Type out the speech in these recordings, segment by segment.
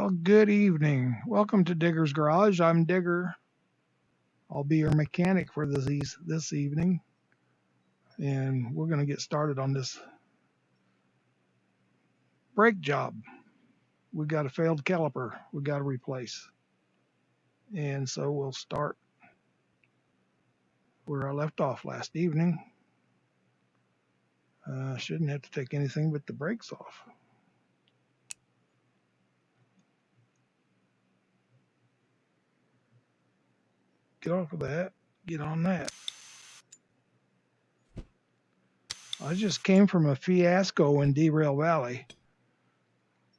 Well, good evening. Welcome to Digger's Garage. I'm Digger. I'll be your mechanic for this evening, and we're going to get started on this brake job. We got a failed caliper we got to replace, and so we'll start where I left off last evening. Shouldn't have to take anything but the brakes off. Get off of that. Get on that. I just came from a fiasco in Derail Valley.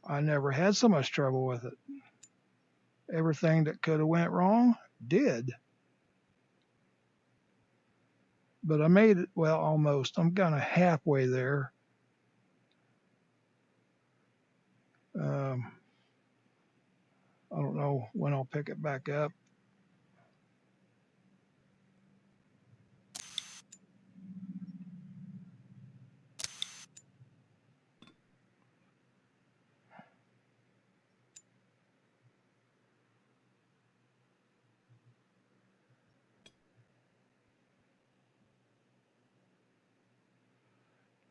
I never had so much trouble with it. Everything that could have went wrong did. But I made it, well, almost. I'm kind of halfway there. I don't know when I'll pick it back up.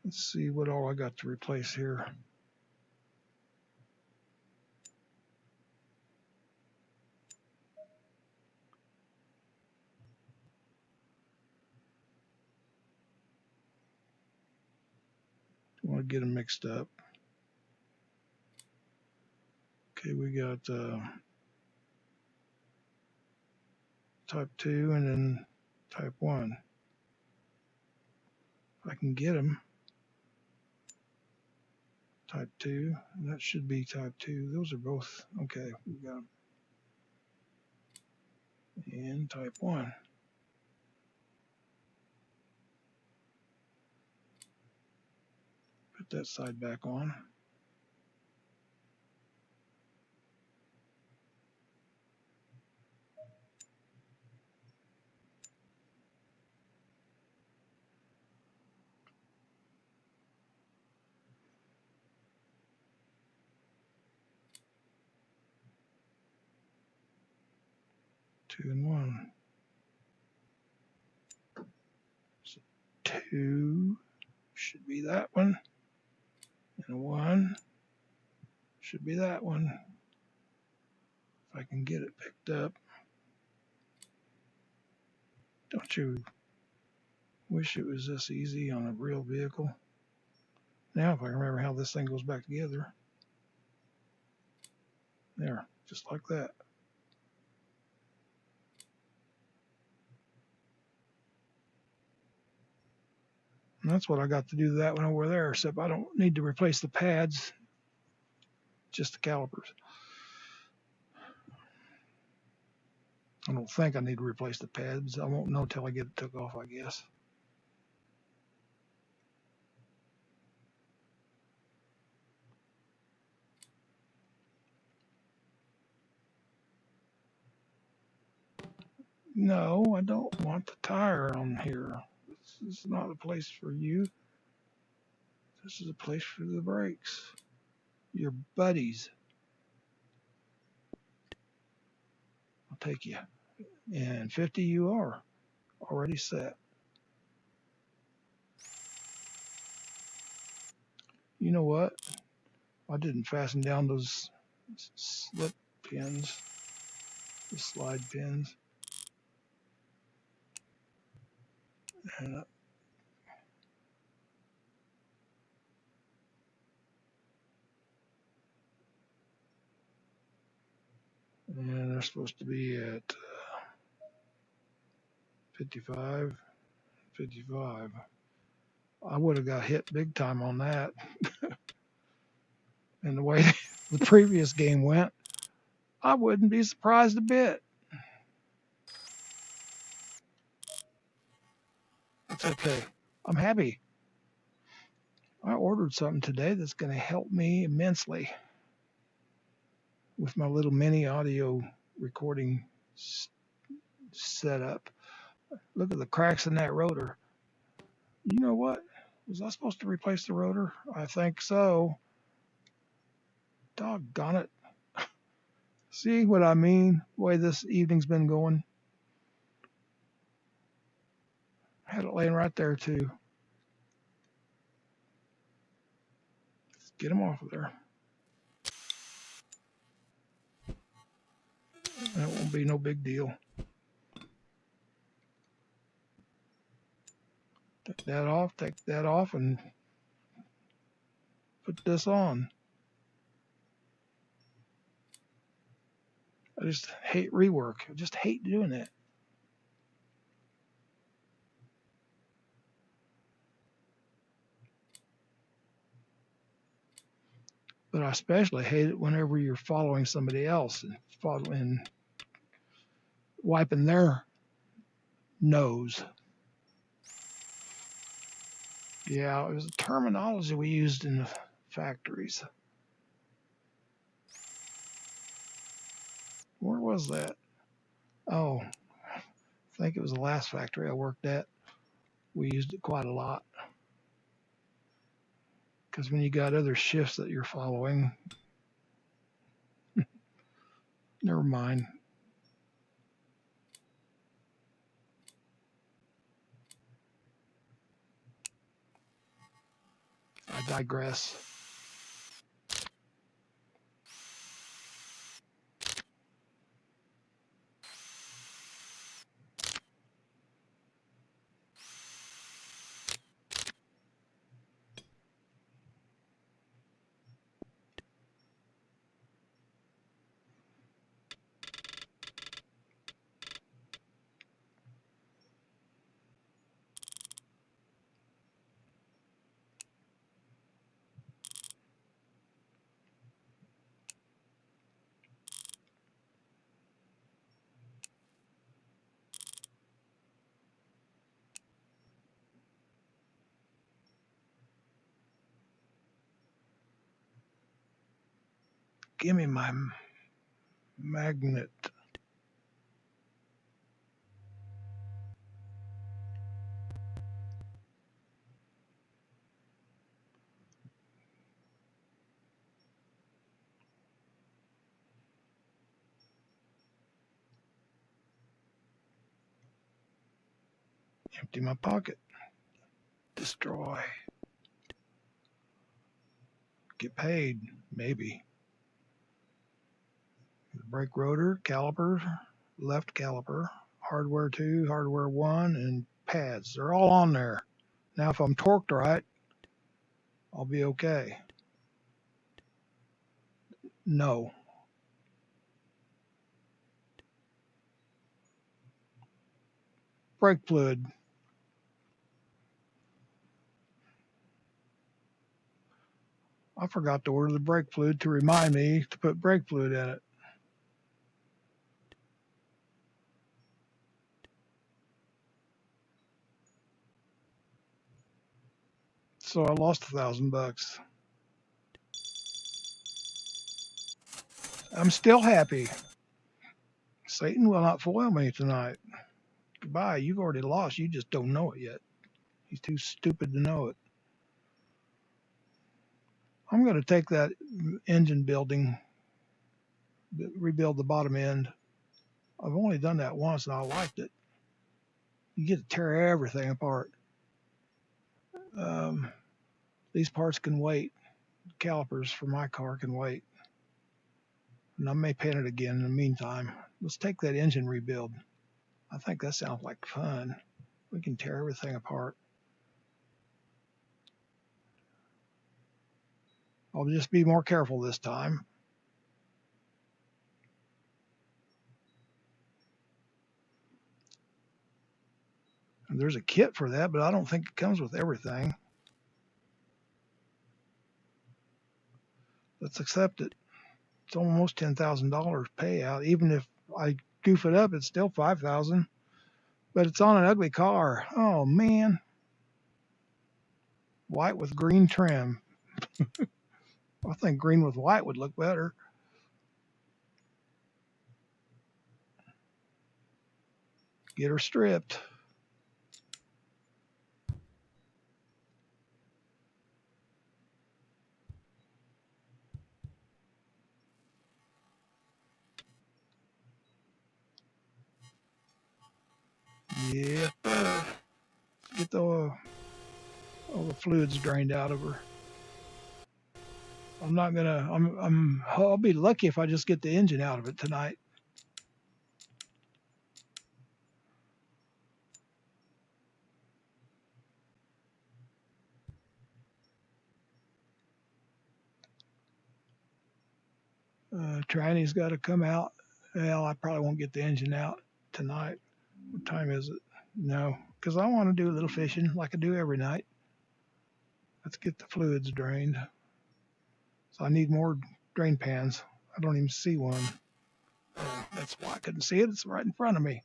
Let's see what all I got to replace here. I want to get them mixed up. Okay, we got type 2 and then type 1. If I can get them. Type 2, and that should be type 2. Those are both, okay, we got them. And type 1. Put that side back on. Two and 1. So 2 should be that one. And 1 should be that one. If I can get it picked up. Don't you wish it was this easy on a real vehicle? Now, if I remember how this thing goes back together. There, just like that. And that's what I got to do that one over there, except I don't need to replace the pads, just the calipers. I don't think I need to replace the pads. I won't know till I get it took off, I guess. No, I don't want the tire on here. This is not a place for you. This is a place for the brakes. Your buddies. I'll take you. And 50 you are. Already set. You know what? I didn't fasten down those slip pins, the slide pins. And they're supposed to be at 55, 55. I would have got hit big time on that. And the way the previous game went, I wouldn't be surprised a bit. It's okay. I'm happy. I ordered something today that's going to help me immensely with my little mini audio recording setup. Look at the cracks in that rotor. You know what? Was I supposed to replace the rotor? I think so. Doggone it. See what I mean? The way this evening's been going. Had it laying right there too. Let's get them off of there. That won't be no big deal. Take that off, and put this on. I just hate rework. I just hate doing that. But I especially hate it whenever you're following somebody else and wiping their nose. Yeah, it was the terminology we used in the factories. Where was that? Oh, I think it was the last factory I worked at. We used it quite a lot. Because when you got other shifts that you're following, never mind. I digress. Give me my magnet. Empty my pocket. Destroy. Get paid, maybe. Brake rotor, caliper, left caliper, hardware 2, hardware 1, and pads. They're all on there. Now if I'm torqued right, I'll be okay. No. Brake fluid. I forgot to order the brake fluid to remind me to put brake fluid in it. So I lost $1,000. I'm still happy. Satan will not foil me tonight. Goodbye. You've already lost. You just don't know it yet. He's too stupid to know it. I'm going to take that engine building, rebuild the bottom end. I've only done that once and I liked it. You get to tear everything apart. These parts can wait. Calipers for my car can wait. And I may paint it again in the meantime. Let's take that engine rebuild. I think that sounds like fun. We can tear everything apart. I'll just be more careful this time. And there's a kit for that, but I don't think it comes with everything. Let's accept it. It's almost $10,000 payout. Even if I goof it up, it's still $5,000. But it's on an ugly car. Oh man. White with green trim. I think green with white would look better. Get her stripped. Yeah, get all the fluids drained out of her. I'm not gonna. I'll be lucky if I just get the engine out of it tonight. Tranny's got to come out. Well, I probably won't get the engine out tonight. What time is it? No, because I want to do a little fishing like I do every night. Let's get the fluids drained. So I need more drain pans. I don't even see one. Oh, that's why I couldn't see it. It's right in front of me.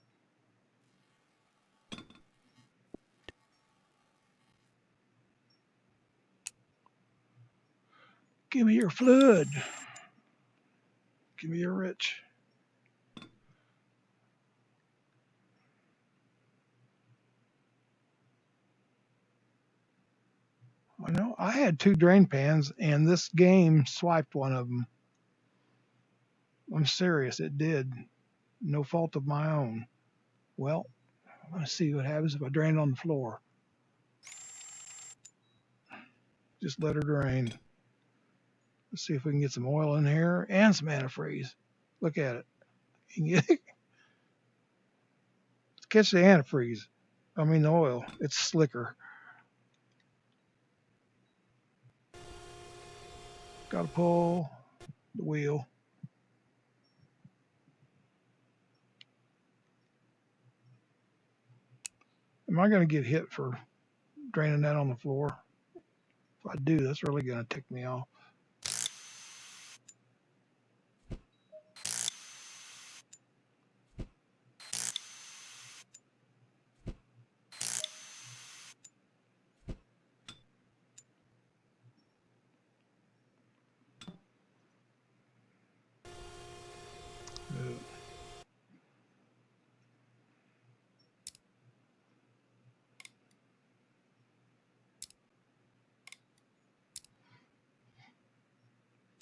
Give me your fluid. Give me your rich. I know I had 2 drain pans and this game swiped one of them. I'm serious, it did. No fault of my own. Well, let's see what happens if I drain it on the floor. Just let her drain. Let's see if we can get some oil in here and some antifreeze. Look at it. You can catch the antifreeze. I mean the oil. It's slicker. Got to pull the wheel. Am I going to get hit for draining that on the floor? If I do, that's really going to tick me off.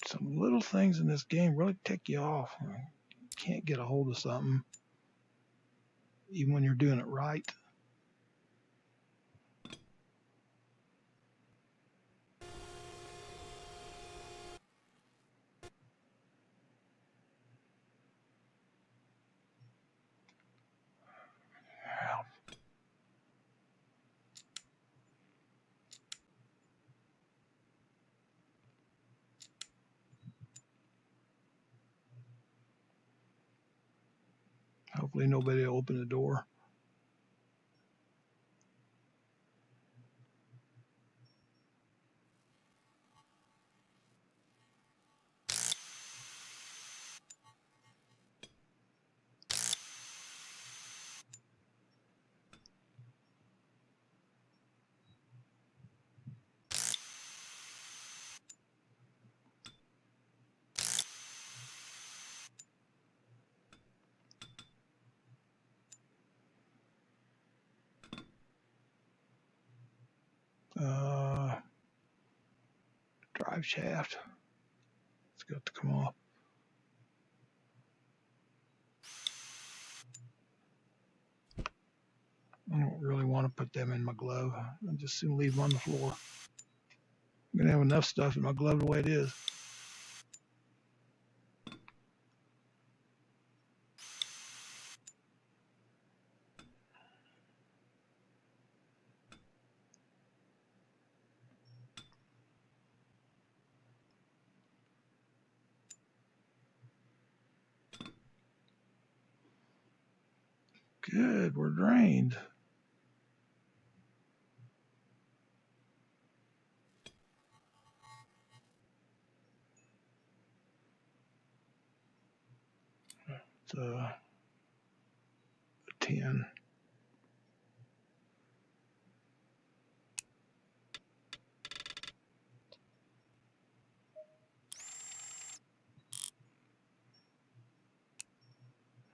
Some little things in this game really tick you off. You can't get a hold of something, even when you're doing it right. Hopefully nobody will open the door. Drive shaft. It's got to come off. I don't really want to put them in my glove. I just soon leave them on the floor. I'm going to have enough stuff in my glove the way it is. Good, we're drained. It's a 10.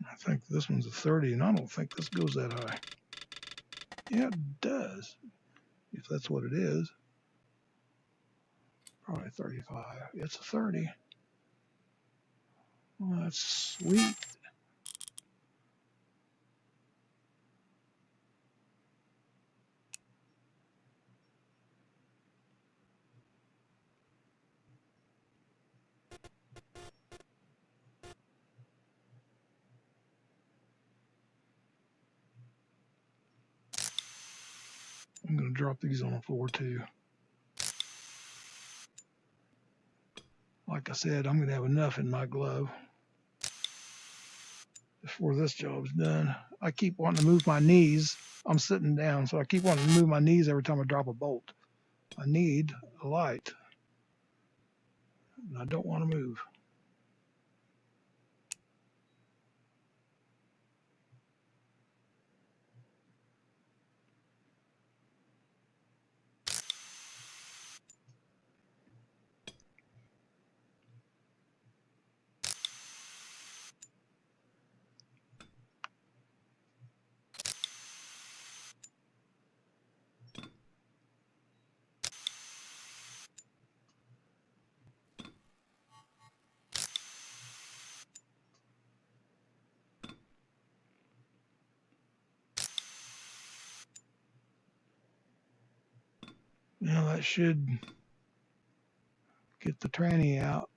I think this one's a 30, and I don't think this goes that high. Yeah, it does, if that's what it is. Probably 35. It's a 30. Well, that's sweet. I'm going to drop these on the floor too. Like I said, I'm going to have enough in my glove before this job's done. I keep wanting to move my knees. I'm sitting down, so I keep wanting to move my knees every time I drop a bolt. I need a light, and I don't want to move. Now that should get the tranny out.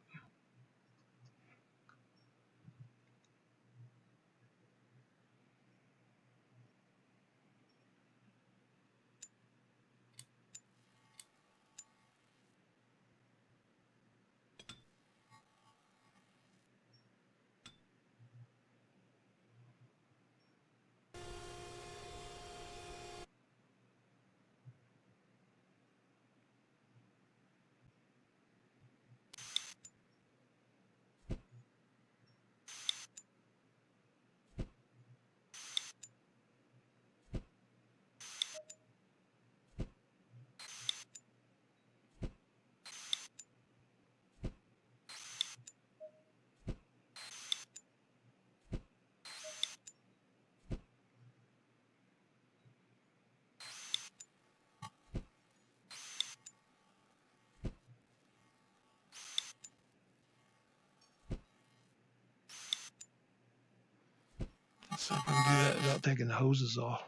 Let's see if I can do that without taking the hoses off.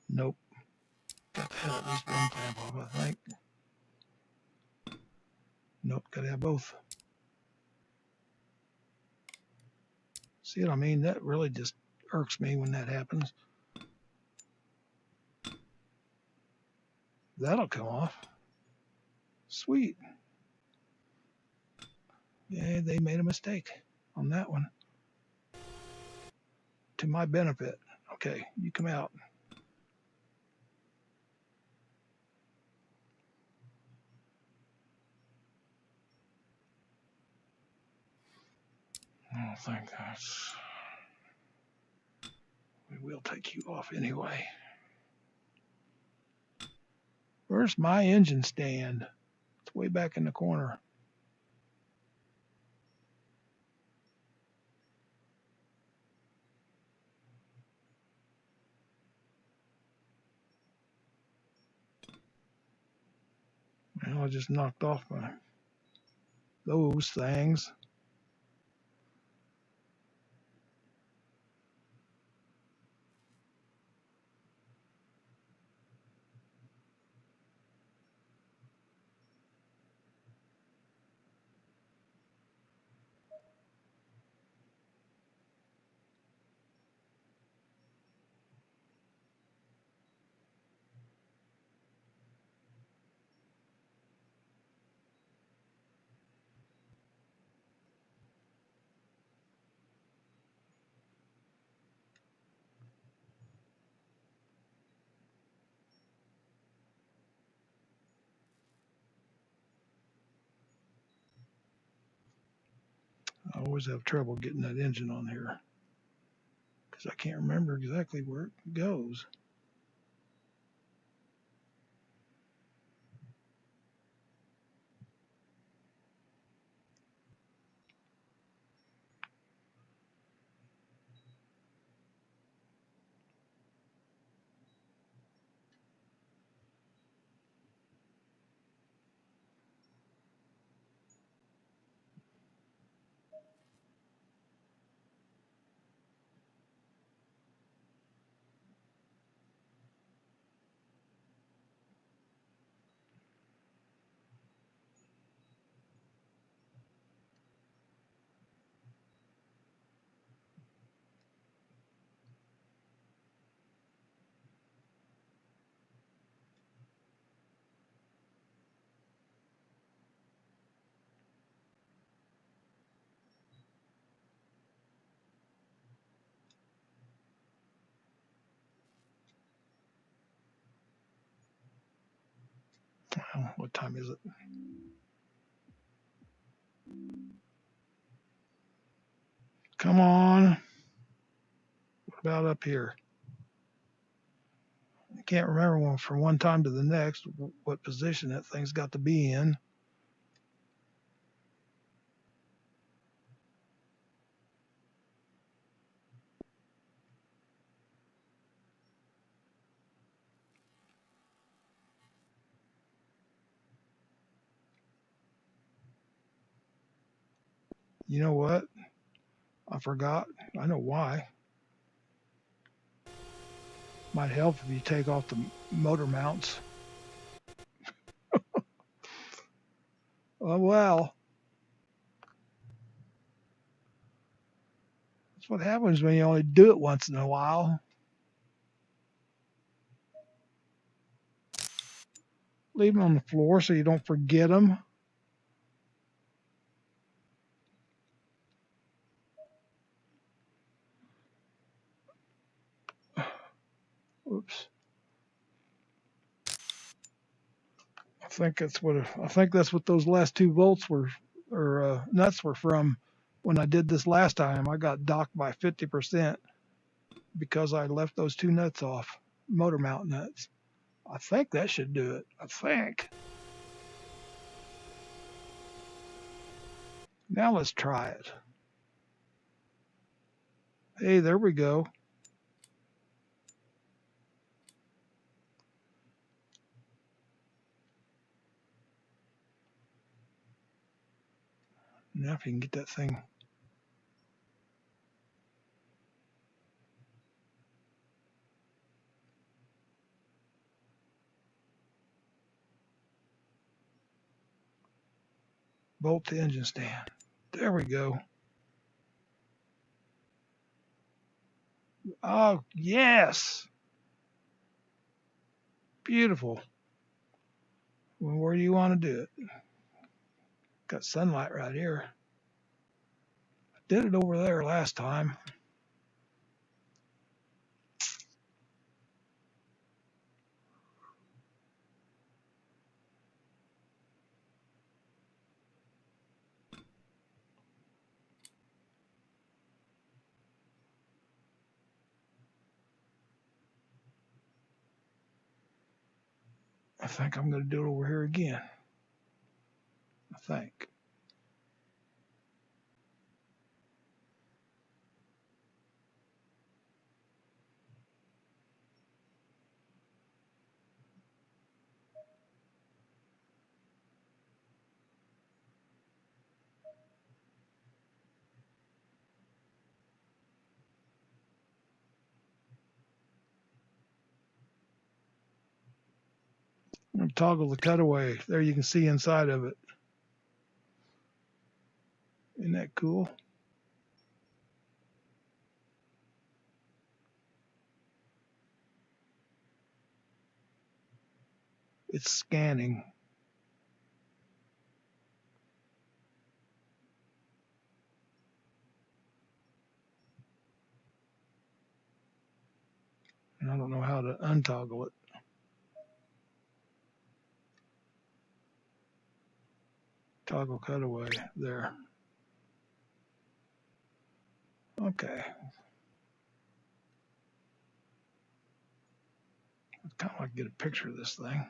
Nope. Got to have at least one clamp off, I think. Nope, got to have both. See what I mean? That really just irks me when that happens. That'll come off. Sweet. Yeah, they made a mistake on that one. To my benefit. Okay, you come out. I don't think that's... We will take you off anyway. Where's my engine stand? It's way back in the corner. Well, I just knocked off those things. I always have trouble getting that engine on here because I can't remember exactly where it goes. now. What time is it? Come on. What about up here? I can't remember from one time to the next what position that thing's got to be in. You know what? I forgot. I know why. Might help if you take off the motor mounts. Oh well. That's what happens when you only do it once in a while. Leave them on the floor so you don't forget them. Oops. I think that's what those last 2 volts were, or nuts were from. When I did this last time, I got docked by 50% because I left those 2 nuts off, motor mount nuts. I think that should do it. I think. Now let's try it. Hey, there we go. Now if you can get that thing. Bolt the engine stand. There we go. Oh, yes. Beautiful. Well, where do you want to do it? Got sunlight right here. I did it over there last time. I think I'm going to do it over here again. I think. I'm going to toggle the cutaway. There you can see inside of it. Isn't that cool? It's scanning. And I don't know how to untoggle it. Toggle cutaway. There. Okay. I'd kind of like to get a picture of this thing.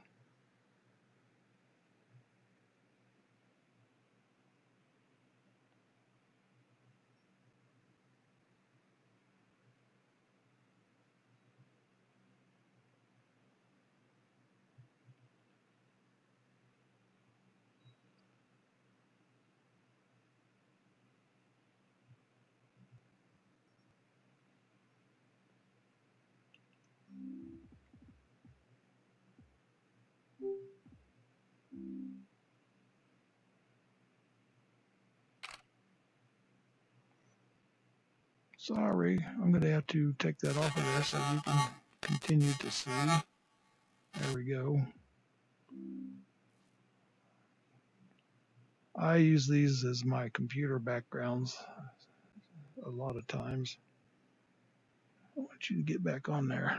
Sorry, I'm going to have to take that off of there so you can continue to see. There we go. I use these as my computer backgrounds a lot of times. I want you to get back on there.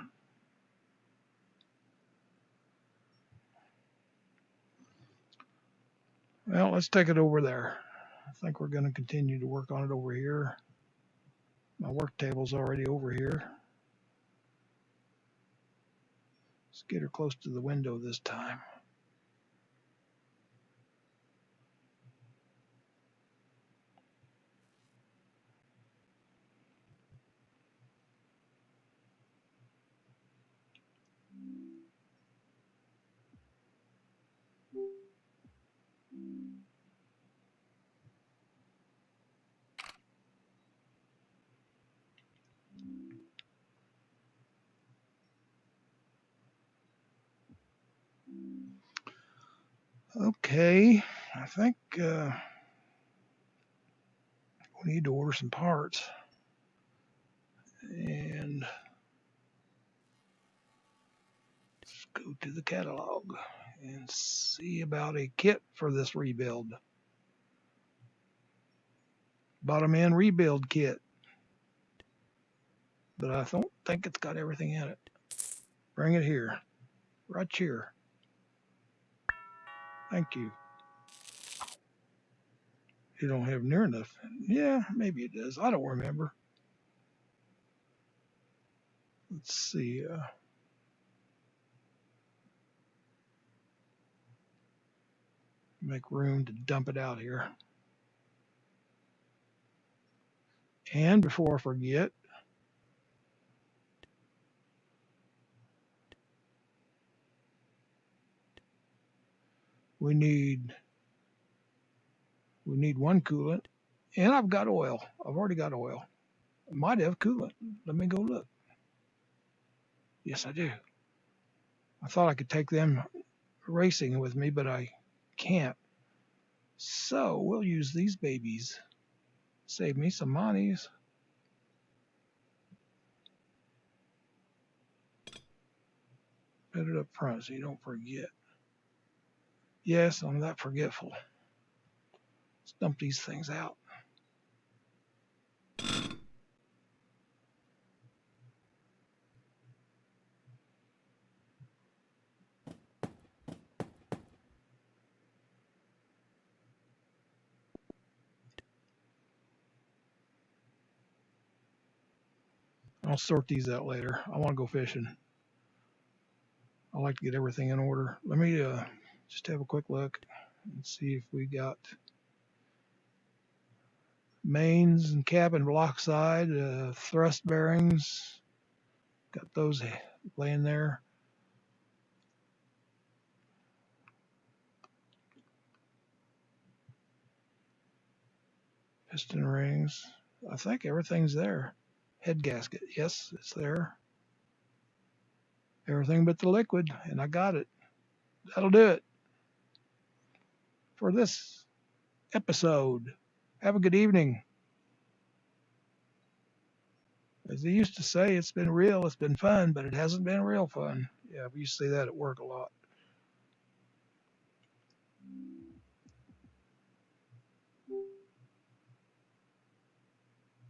Well, let's take it over there. I think we're going to continue to work on it over here. My work table's already over here. Let's get her close to the window this time. Okay, I think we need to order some parts. And let's go to the catalog and see about a kit for this rebuild. Bottom end rebuild kit. But I don't think it's got everything in it. Bring it here. Right here. Thank you. You don't have near enough. Yeah, maybe it does. I don't remember. Let's see. Make room to dump it out here. And before I forget, we need one coolant. And I've got oil. I've already got oil. I might have coolant. Let me go look. Yes, I do. I thought I could take them racing with me, but I can't. So we'll use these babies. Save me some monies. Put it up front so you don't forget. Yes, I'm that forgetful. Let's dump these things out. I'll sort these out later. I want to go fishing. I like to get everything in order. Let me just have a quick look and see if we got mains and cabin block side, thrust bearings. Got those laying there. Piston rings. I think everything's there. Head gasket. Yes, it's there. Everything but the liquid, and I got it. That'll do it for this episode. Have a good evening. As they used to say, it's been real, it's been fun, but it hasn't been real fun. Yeah, we used to say that at work a lot.